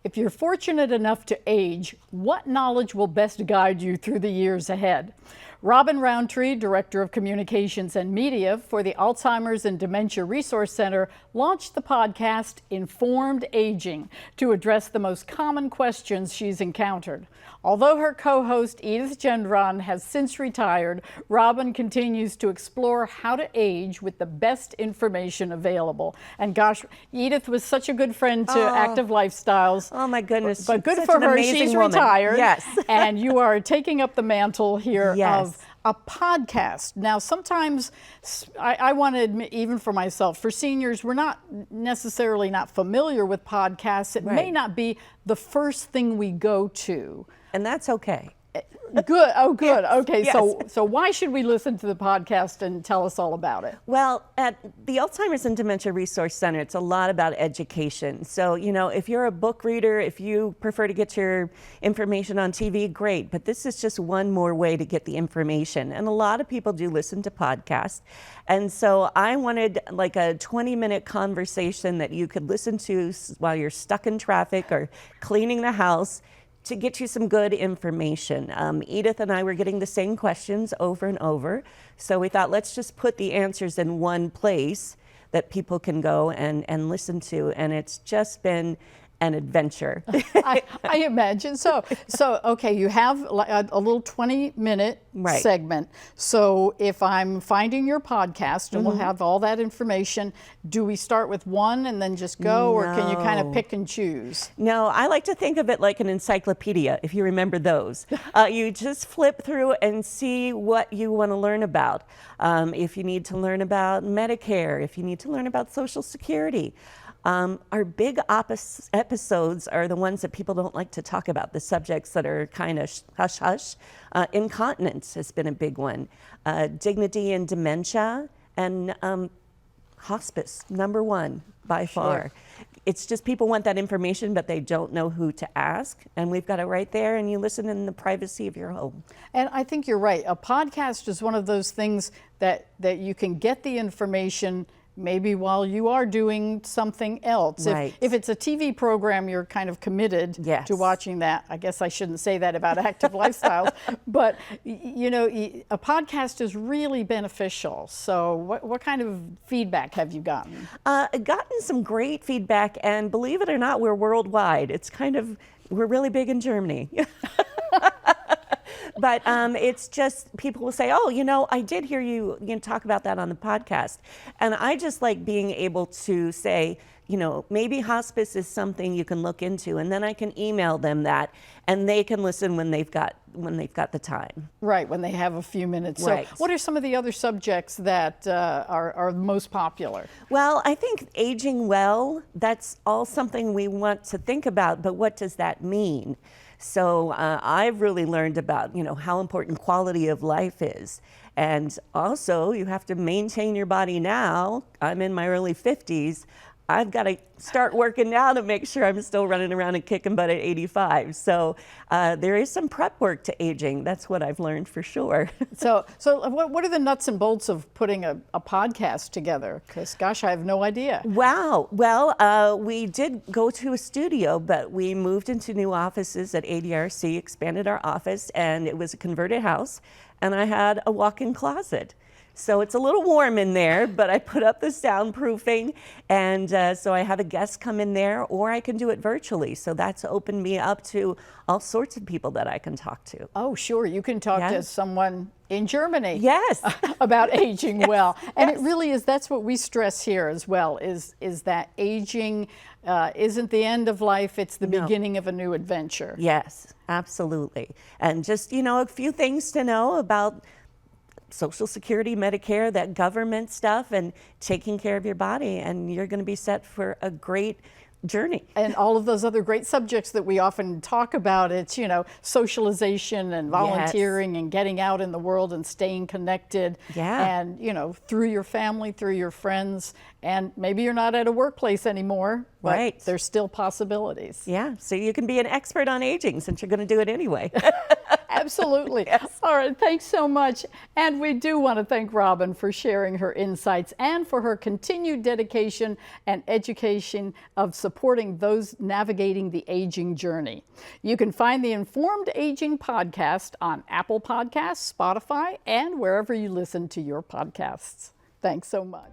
If you're fortunate enough to age, what knowledge will best guide you through the years ahead? Robin Roundtree, Director of Communications and Media for the Alzheimer's and Dementia Resource Center, launched the podcast Informed Aging to address the most common questions she's encountered. Although her co-host Edith Gendron has since retired, Robin continues to explore how to age with the best information available. And gosh, Edith was such a good friend to Active Lifestyles. Oh my goodness. But good for her, she's woman. retired. Yes. And you are taking up the mantle here Yes. of a podcast. Now, sometimes I want to admit, even for myself, for seniors, we're not necessarily not familiar with podcasts. It may not be the first thing we go to. And that's okay. Good. Oh, good. Yes. Okay. Yes. So why should we listen to the podcast and tell us all about it? Well, at the Alzheimer's and Dementia Resource Center, it's a lot about education. So, you know, if you're a book reader, if you prefer to get your information on TV, great. But this is just one more way to get the information. And a lot of people do listen to podcasts. And so I wanted like a 20-minute conversation that you could listen to while you're stuck in traffic or cleaning the house, to get you some good information. Edith and I were getting the same questions over and over, so we thought, let's just put the answers in one place that people can go and listen to, and it's just been an adventure. I imagine so. So, okay, you have a little 20-minute segment. So if I'm finding your podcast, and we'll have all that information, do we start with one and then just go, or can you kind of pick and choose? No, I like to think of it like an encyclopedia, if you remember those. You just flip through and see what you want to learn about. If you need to learn about Medicare, if you need to learn about Social Security. Our big episodes are the ones that people don't like to talk about, the subjects that are kind of hush-hush. Incontinence has been a big one. Dignity in dementia, and hospice, number one by far. It's just people want that information, but they don't know who to ask. And we've got it right there, and you listen in the privacy of your home. And I think you're right. A podcast is one of those things that you can get the information maybe while you are doing something else. Right. If it's a TV program, you're kind of committed to watching that. I guess I shouldn't say that about Active Lifestyles, but you know, a podcast is really beneficial. So what kind of feedback have you gotten? Gotten some great feedback, and believe it or not, we're worldwide. It's kind of, we're really big in Germany. But it's just, people will say, oh, you know, I did hear you talk about that on the podcast. And I just like being able to say, you know, maybe hospice is something you can look into, and then I can email them that, and they can listen when they've got the time. Right, when they have a few minutes. Right. So what are some of the other subjects that are most popular? Well, I think aging well, that's all something we want to think about, but what does that mean? So I've really learned about, you know, how important quality of life is. And also, you have to maintain your body now. I'm in my early 50s. I've got to start working now to make sure I'm still running around and kicking butt at 85. So there is some prep work to aging. That's what I've learned for sure. So what are the nuts and bolts of putting a podcast together? Because gosh, I have no idea. Wow. Well, we did go to a studio, but we moved into new offices at ADRC, expanded our office, and it was a converted house, and I had a walk-in closet. So it's a little warm in there, but I put up the soundproofing, and so I have a guest come in there, or I can do it virtually. So that's opened me up to all sorts of people that I can talk to. Oh, sure. You can talk to someone in Germany. Yes. About aging well. And it really is, that's what we stress here as well, is that aging isn't the end of life, it's the beginning of a new adventure. Yes, absolutely. And just, you know, a few things to know about Social Security, Medicare, that government stuff, and taking care of your body, and you're going to be set for a great journey. And all of those other great subjects that we often talk about, it's, you know, socialization and volunteering and getting out in the world and staying connected. And, you know, through your family, through your friends, and maybe you're not at a workplace anymore, but there's still possibilities. Yeah, so you can be an expert on aging since you're going to do it anyway. Absolutely. All right, thanks so much. And we do want to thank Robin for sharing her insights and for her continued dedication and education of supporting those navigating the aging journey. You can find the Informed Aging podcast on Apple Podcasts, Spotify, and wherever you listen to your podcasts. Thanks so much.